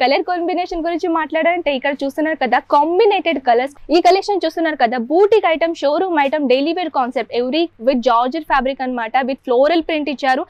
Colour combination గురించి మాట్లాడాలంటే ఇక్కడ చూస్తున్నారు కదా కాంబినేటెడ్ కలర్స్. ఈ కలెక్షన్ చూస్తున్నారు కదా boutique item, showroom item, daily wear concept every with georgette fabric అన్నమాట, విత్ ఫ్లోరల్ ప్రింట్ ఇచ్చారు.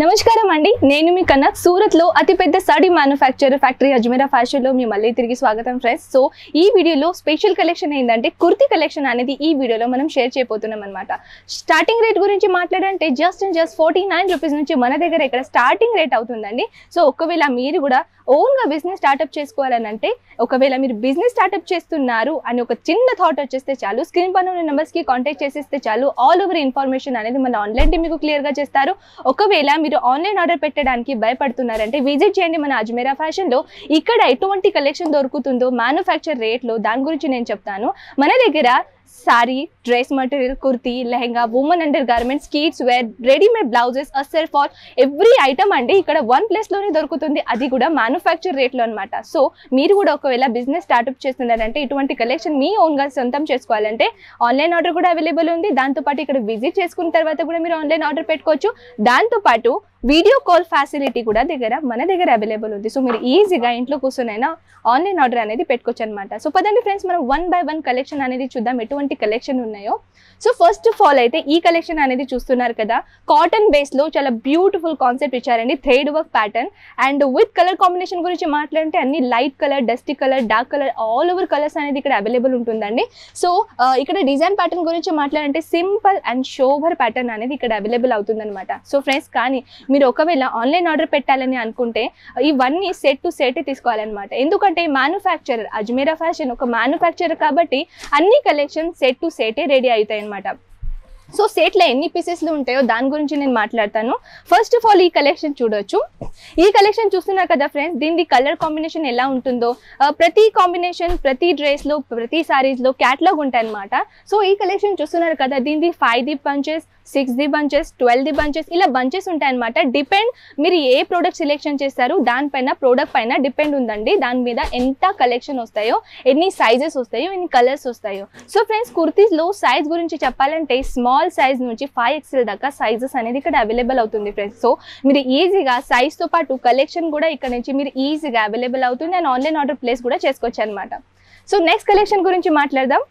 నమస్కారం అండి, నేను మీ కన్నా సూరత్ లో అతిపెద్ద sari manufacture factory Ajmera fashion లో మీ మళ్ళీ తిరిగి స్వాగతం ఫ్రెండ్స్. సో ఈ వీడియోలో స్పెషల్ కలెక్షన్ ఏంటంటే కుర్తీ కలెక్షన్ అనేది ఈ వీడియోలో మనం షేర్ చేయబోతున్నాం అనమాట. స్టార్టింగ్ రేట్ గురించి మాట్లాడాలంటే జస్ట్ 49 రూపీస్ నుంచి మన దగ్గర ఇక్కడ స్టార్టింగ్ రేట్ అవుతుందండి. సో ఒకవేళ మీరు కూడా ఓన్ గా బిజినెస్ స్టార్ట్అప్ చేసుకోవాలని అంటే, ఒకవేళ మీరు బిజినెస్ స్టార్ట్అప్ చేస్తున్నారు అని ఒక చిన్న థాట్ వచ్చేస్తే చాలు, స్క్రీన్ పైన ఉన్న నెంబర్స్ కి కాంటాక్ట్ చేసేస్తే చాలు, ఆల్ ఓవర్ ఇన్ఫర్మేషన్ అనేది మన ఆన్లైన్ టీమ్ మీకు క్లియర్ గా చేస్తారు. ఒకవేళ మీరు ఆన్లైన్ ఆర్డర్ పెట్టడానికి భయపడుతున్నారంటే విజిట్ చేయండి మన అజ్మీరా ఫ్యాషన్ లో. ఇక్కడ ఎటువంటి కలెక్షన్ దొరుకుతుందో మ్యానుఫ్యాక్చర్ రేట్ లో దాని గురించి నేను చెప్తాను. మన దగ్గర sari, dress material, kurti, lehenga, women under garments, kids wear, readymade blouses, అసర్ ఫాల్ ఎవ్రీ ఐటమ్ అండి ఇక్కడ వన్ ప్లేస్ లోనే దొరుకుతుంది, అది కూడా మ్యానుఫ్యాక్చర్ రేట్ లో అనమాట. సో మీరు కూడా ఒకవేళ బిజినెస్ స్టార్ట్అప్ చేస్తున్నారంటే ఇటువంటి కలెక్షన్ మీ ఓన్ గా సొంతం చేసుకోవాలంటే ఆన్లైన్ ఆర్డర్ కూడా అవైలబుల్ ఉంది. దాంతోపాటు ఇక్కడ విజిట్ చేసుకున్న తర్వాత కూడా మీరు ఆన్లైన్ ఆర్డర్ పెట్టుకోవచ్చు. దాంతోపాటు వీడియో కాల్ ఫెసిలిటీ కూడా మన దగ్గర అవైలబుల్ ఉంది. సో మీరు ఈజీగా ఇంట్లో కూర్చొనైనా ఆన్లైన్ ఆర్డర్ అనేది పెట్టుకోవచ్చు అనమాట. సో పదండి ఫ్రెండ్స్, మనం 1 by 1 కలెక్షన్ అనేది చూద్దాం ఎటువంటి కలెక్షన్ ఉన్నాయో. సో ఫస్ట్ ఆఫ్ ఆల్ అయితే ఈ కలెక్షన్ అనేది చూస్తున్నారు కదా, కాటన్ బేస్ లో చాలా బ్యూటిఫుల్ కాన్సెప్ట్ ఇచ్చారండి, thread work pattern and with colour combination గురించి మాట్లాడితే అన్ని light colour, dusty colour, dark colour, all over colours అనేది ఇక్కడ అవైలబుల్ ఉంటుందండి. సో ఇక్కడ డిజైన్ ప్యాటర్న్ గురించి మాట్లాడంటే సింపుల్ అండ్ షోభర్ ప్యాటర్న్ అనేది ఇక్కడ అవైలబుల్ అవుతుంది అనమాట. సో ఫ్రెండ్స్, కానీ మీరు ఒకవేళ ఆన్లైన్ ఆర్డర్ పెట్టాలని అనుకుంటే ఇవన్నీ సెట్ టు సెట్ తీసుకోవాలన్నమాట. ఎందుకంటే మ్యానుఫ్యాక్చరర్ అజ్మీరా ఫ్యాషన్ ఒక మ్యానుఫ్యాక్చరర్ కాబట్టి అన్ని కలెక్షన్ సెట్ టు సెటే రెడీ అవుతాయి అనమాట. సో సెట్లో ఎన్ని పీసెస్లు ఉంటాయో దాని గురించి నేను మాట్లాడతాను. ఫస్ట్ ఆఫ్ ఆల్ ఈ కలెక్షన్ చూడొచ్చు. ఈ కలెక్షన్ చూస్తున్నారు కదా ఫ్రెండ్స్, దీని కలర్ కాంబినేషన్ ఎలా ఉంటుందో, ప్రతి కాంబినేషన్ ప్రతి డ్రెస్లో ప్రతి సారీస్లో క్యాటలాగ్ ఉంటాయి అనమాట. సో ఈ కలెక్షన్ చూస్తున్నారు కదా, దీనిది 5D bunches, 6D bunches, 12D bunches, ఇలా బంచెస్ ఉంటాయి అనమాట. డిపెండ్ మీరు ఏ ప్రోడక్ట్ సెలెక్షన్ చేస్తారు దానిపైన, ప్రోడక్ట్ పైన డిపెండ్ ఉందండి, దాని మీద ఎంత కలెక్షన్ వస్తాయో, ఎన్ని సైజెస్ వస్తాయో, ఎన్ని కలర్స్ వస్తాయో. సో ఫ్రెండ్స్, కుర్తీస్లో సైజ్ గురించి చెప్పాలంటే స్మాల్ సైజ్ నుంచి 5XL దాకా సైజెస్ అనేది ఇక్కడ అవైలబుల్ అవుతుంది ఫ్రెండ్స్. సో మీరు ఈజీగా సైజ్ తో పాటు కలెక్షన్ కూడా ఇక్కడ నుంచి మీరు ఈజీగా అవైలబుల్ అవుతుంది అండ్ ఆన్లైన్ ఆర్డర్ ప్లేస్ కూడా చేసుకోవచ్చు అనమాట. సో నెక్స్ట్ కలెక్షన్ గురించి మాట్లాడదాం.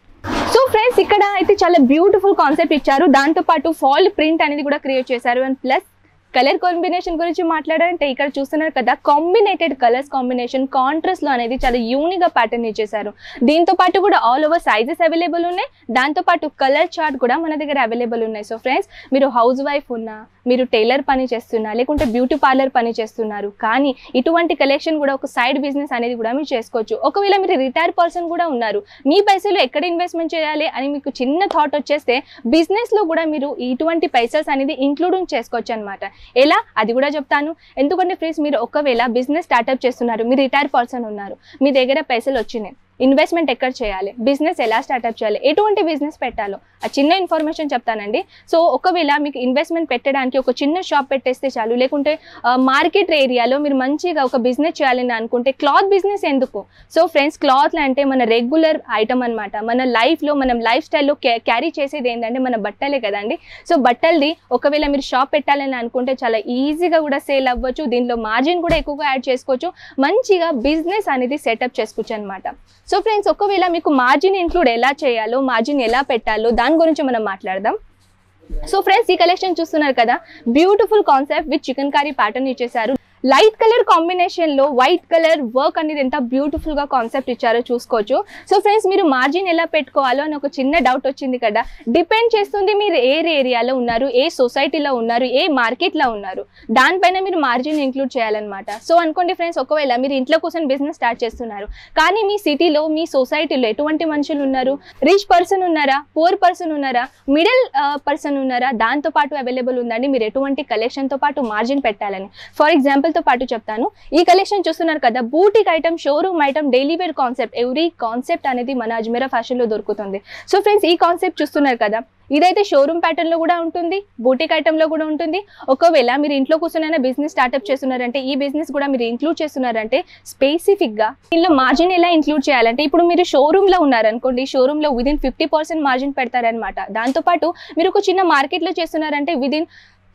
సో ఫ్రెండ్స్, ఇక్కడ అయితే చాలా బ్యూటిఫుల్ కాన్సెప్ట్ ఇచ్చారు, దాంతో పాటు ఫాల్ ప్రింట్ అనేది కూడా క్రియేట్ చేశారు. అండ్ ప్లస్ కలర్ కాంబినేషన్ గురించి మాట్లాడాలంటే ఇక్కడ చూస్తున్నారు కదా కాంబినేటెడ్ కలర్స్ కాంబినేషన్ కాంట్రాస్ట్ లో అనేది చాలా యూనిక్ గా ప్యాటర్న్ ఇచ్చేసారు. దీంతో పాటు కూడా ఆల్ ఓవర్ సైజెస్ అవైలబుల్ ఉన్నాయి, దాంతో పాటు కలర్ చార్ట్ కూడా మన దగ్గర అవైలబుల్ ఉన్నాయి. సో ఫ్రెండ్స్, మీరు హౌస్ వైఫ్ ఉన్నా, మీరు టైలర్ పని చేస్తున్నా, లేకుంటే బ్యూటీ పార్లర్ పని చేస్తున్నారు, కానీ ఇటువంటి కలెక్షన్ కూడా ఒక సైడ్ బిజినెస్ అనేది కూడా మీరు చేసుకోవచ్చు. ఒకవేళ మీరు రిటైర్ పర్సన్ కూడా ఉన్నారు, మీ పైసలు ఎక్కడ ఇన్వెస్ట్మెంట్ చేయాలి అని మీకు చిన్న థాట్ వచ్చేస్తే బిజినెస్ లో కూడా మీరు ఇటువంటి పైసల్స్ అనేది ఇంక్లూడింగ్ చేసుకోవచ్చు అనమాట. ఎలా అది కూడా చెప్తాను. ఎందుకంటే ఫ్రెండ్స్, మీరు ఒకవేళ బిజినెస్ స్టార్ట్అప్ చేస్తున్నారు, మీరు రిటైర్ పర్సన్ ఉన్నారు, మీ దగ్గర పైసలు వచ్చినాయి, ఇన్వెస్ట్మెంట్ ఎక్కడ చేయాలి, బిజినెస్ ఎలా స్టార్ట్అప్ చేయాలి, ఎటువంటి బిజినెస్ పెట్టాలో ఆ చిన్న ఇన్ఫర్మేషన్ చెప్తానండి. సో ఒకవేళ మీకు ఇన్వెస్ట్మెంట్ పెట్టడానికి ఒక చిన్న షాప్ పెట్టేస్తే చాలు, లేకుంటే మార్కెట్ ఏరియాలో మీరు మంచిగా ఒక బిజినెస్ చేయాలని అనుకుంటే క్లాత్ బిజినెస్ ఎందుకు. సో ఫ్రెండ్స్, క్లాత్లు అంటే మన రెగ్యులర్ ఐటమ్ అనమాట. మన లైఫ్లో మనం లైఫ్ స్టైల్లో క్యారీ చేసేది ఏంటంటే మన బట్టలే కదండి. సో బట్టలది ఒకవేళ మీరు షాప్ పెట్టాలని అనుకుంటే చాలా ఈజీగా కూడా సేల్ అవ్వచ్చు, దీంట్లో మార్జిన్ కూడా ఎక్కువగా యాడ్ చేసుకోవచ్చు, మంచిగా బిజినెస్ అనేది సెటప్ చేసుకోవచ్చు అనమాట. సో ఫ్రెండ్స్, ఒకవేళ మీకు మార్జిన్ ఇంక్లూడ్ ఎలా చేయాలో, మార్జిన్ ఎలా పెట్టాలో దాని గురించి మనం మాట్లాడదాం. సో ఫ్రెండ్స్, ఈ కలెక్షన్ చూస్తున్నారు కదా, beautiful concept with chicken curry pattern ఇచ్చేసారు. లైట్ కలర్ కాంబినేషన్ లో వైట్ కలర్ వర్క్ అనేది ఎంత బ్యూటిఫుల్ గా కాన్సెప్ట్ ఇచ్చారో చూసుకోవచ్చు. సో ఫ్రెండ్స్, మీరు మార్జిన్ ఎలా పెట్టుకోవాలో అని ఒక చిన్న డౌట్ వచ్చింది కదా, డిపెండ్ చేస్తుంది మీరు ఏ ఏరియాలో ఉన్నారు, ఏ సొసైటీలో ఉన్నారు, ఏ మార్కెట్ లో ఉన్నారు, దానిపైన మీరు మార్జిన్ ఇంక్లూడ్ చేయాలన్నమాట. సో అనుకోండి ఫ్రెండ్స్, ఒకవేళ మీరు ఇంట్లో కోసం బిజినెస్ స్టార్ట్ చేస్తున్నారు, కానీ మీ సిటీలో మీ సొసైటీలో ఎటువంటి మనుషులు ఉన్నారు, రిచ్ పర్సన్ ఉన్నారా, పూర్ పర్సన్ ఉన్నారా, మిడిల్ పర్సన్ ఉన్నారా, దాంతో పాటు అవైలబుల్ ఉందండి మీరు ఎటువంటి కలెక్షన్ తో పాటు మార్జిన్ పెట్టాలని. ఫర్ ఎగ్జాంపుల్ తో పాటు చెప్తాను. ఈ కలెక్షన్ చూస్తున్నారు కదా, boutique item, showroom item, daily wear concept every concept అనేది మన అజ్మీరా ఫ్యాషన్ లో దొరుకుతుంది. సో ఫ్రెండ్స్, ఈ కాన్సెప్ట్ చూస్తున్నారు కదా, ఇదైతే షోరూమ్ ప్యాటర్న్ లో కూడా ఉంటుంది, బూటిక్ ఐటమ్ లో కూడా ఉంటుంది. ఒకవేళ మీరు ఇంట్లో కూర్చొని బిజినెస్ స్టార్ట్అప్ చేస్తున్నారంటే, ఈ బిజినెస్ కూడా మీరు ఇంక్లూడ్ చేస్తున్నారంటే స్పెసిఫిక్ గా దీనిలో మార్జిన్ ఎలా ఇంక్లూడ్ చేయాలంటే, ఇప్పుడు మీరు షోరూమ్ లో ఉన్నారనుకోండి, షోరూమ్ లో విదిన్ 50% మార్జిన్ పెడతారనమాట. దాంతో పాటు మీరు ఒక చిన్న మార్కెట్ లో చేస్తున్నారంటే విదిన్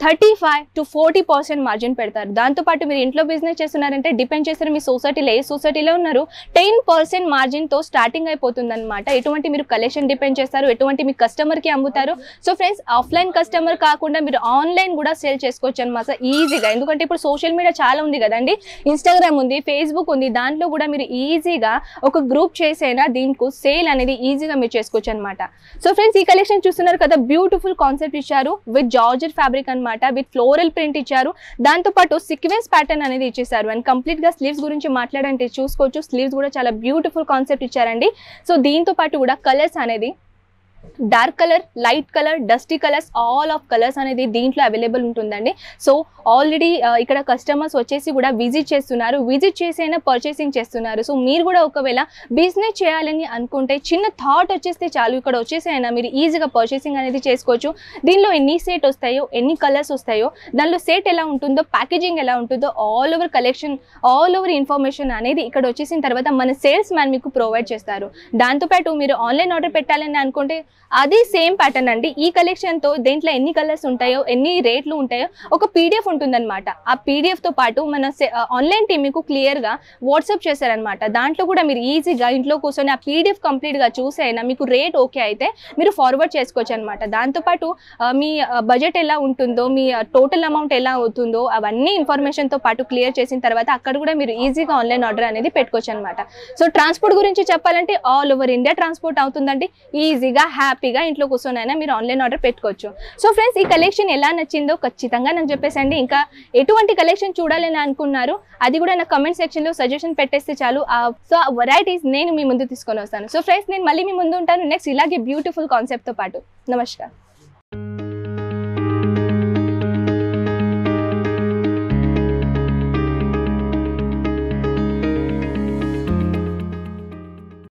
35 to 40% మార్జిన్ పెడతారు. దాంతోపాటు మీరు ఇంట్లో బిజినెస్ చేస్తున్నారంటే డిపెండ్ చేస్తారు మీ సొసైటీలో ఏ సొసైటీలో ఉన్నారు 10% మార్జిన్తో స్టార్టింగ్ అయిపోతుంది అనమాట. ఎటువంటి మీరు కలెక్షన్ డిపెండ్ చేస్తారు, ఎటువంటి మీ కస్టమర్కి అమ్ముతారు. సో ఫ్రెండ్స్, ఆఫ్లైన్ కస్టమర్ కాకుండా మీరు ఆన్లైన్ కూడా సేల్ చేసుకోవచ్చు అనమాట ఈజీగా. ఎందుకంటే ఇప్పుడు సోషల్ మీడియా చాలా ఉంది కదండి, ఇన్స్టాగ్రామ్ ఉంది, ఫేస్బుక్ ఉంది, దాంట్లో కూడా మీరు ఈజీగా ఒక గ్రూప్ చేసైనా దీనికి సేల్ అనేది ఈజీగా మీరు చేసుకోవచ్చు అనమాట. సో ఫ్రెండ్స్, ఈ కలెక్షన్ చూస్తున్నారు కదా, బ్యూటిఫుల్ కాన్సెప్ట్ ఇచ్చారు విత్ జార్జెట్ ఫ్యాబ్రిక్ అనమాట, విత్ ఫ్లోరల్ ప్రింట్ ఇచ్చారు. దాంతో పాటు సీక్వెన్స్ ప్యాటర్న్ అనేది ఇచ్చేసారు. అండ్ కంప్లీట్ గా స్లీవ్స్ గురించి మాట్లాడంటే చూసుకోవచ్చు, స్లీవ్స్ కూడా చాలా బ్యూటిఫుల్ కాన్సెప్ట్ ఇచ్చారండి. సో దీంతో పాటు కూడా కలర్స్ అనేది dark colour, light colour, dusty colours, all of colours అనేది దీంట్లో అవైలబుల్ ఉంటుందండి. సో ఆల్రెడీ ఇక్కడ కస్టమర్స్ వచ్చేసి కూడా విజిట్ చేస్తున్నారు, విజిట్ చేసి అయినా పర్చేసింగ్ చేస్తున్నారు. సో మీరు కూడా ఒకవేళ బిజినెస్ చేయాలని అనుకుంటే చిన్న థాట్ వచ్చేస్తే చాలు, ఇక్కడ వచ్చేసి అయినా మీరు ఈజీగా పర్చేసింగ్ అనేది చేసుకోవచ్చు. దీనిలో ఎన్ని సెట్ వస్తాయో, ఎన్ని కలర్స్ వస్తాయో, దానిలో సెట్ ఎలా ఉంటుందో, ప్యాకేజింగ్ ఎలా ఉంటుందో, all over collection, all over information అనేది ఇక్కడ వచ్చేసిన తర్వాత మన సేల్స్ మ్యాన్ మీకు ప్రొవైడ్ చేస్తారు. దాంతోపాటు మీరు ఆన్లైన్ ఆర్డర్ పెట్టాలని అనుకుంటే అది సేమ్ ప్యాటర్న్ అండి. ఈ కలెక్షన్తో దేంట్లో ఎన్ని కలర్స్ ఉంటాయో, ఎన్ని రేట్లు ఉంటాయో ఒక పీడిఎఫ్ ఉంటుందన్నమాట. ఆ పీడిఎఫ్తో పాటు మన ఆన్లైన్ టీమ్ మీకు క్లియర్గా వాట్సాప్ చేశారనమాట. దాంట్లో కూడా మీరు ఈజీగా ఇంట్లో కూర్చొని ఆ పీడిఎఫ్ కంప్లీట్గా చూసైనా మీకు రేట్ ఓకే అయితే మీరు ఫార్వర్డ్ చేసుకోవచ్చు అనమాట. దాంతోపాటు మీ బడ్జెట్ ఎలా ఉంటుందో, మీ టోటల్ అమౌంట్ ఎలా అవుతుందో అవన్నీ ఇన్ఫర్మేషన్తో పాటు క్లియర్ చేసిన తర్వాత అక్కడ కూడా మీరు ఈజీగా ఆన్లైన్ ఆర్డర్ అనేది పెట్టుకోవచ్చు అనమాట. సో ట్రాన్స్పోర్ట్ గురించి చెప్పాలంటే ఆల్ ఓవర్ ఇండియా ట్రాన్స్పోర్ట్ అవుతుందండి. ఈజీగా హ్యాపీగా ఇంట్లో కూర్చొనైనా మీరు ఆన్లైన్ ఆర్డర్ పెట్టుకోవచ్చు. సో ఫ్రెండ్స్, ఈ కలెక్షన్ ఎలా నచ్చిందో ఖచ్చితంగా నాకు చెప్పేసండి. ఇంకా ఎటువంటి కలెక్షన్ చూడాలని అనుకున్నారు అది కూడా నా కమెంట్ సెక్షన్లో సజెషన్ పెట్టేస్తే చాలు. సో ఆ వెరైటీస్ నేను మీ ముందు తీసుకొని వస్తాను. సో ఫ్రెండ్స్, నేను మళ్ళీ మీ ముందు ఉంటాను నెక్స్ట్ ఇలాగే బ్యూటిఫుల్ కాన్సెప్ట్తో పాటు. నమస్కారం.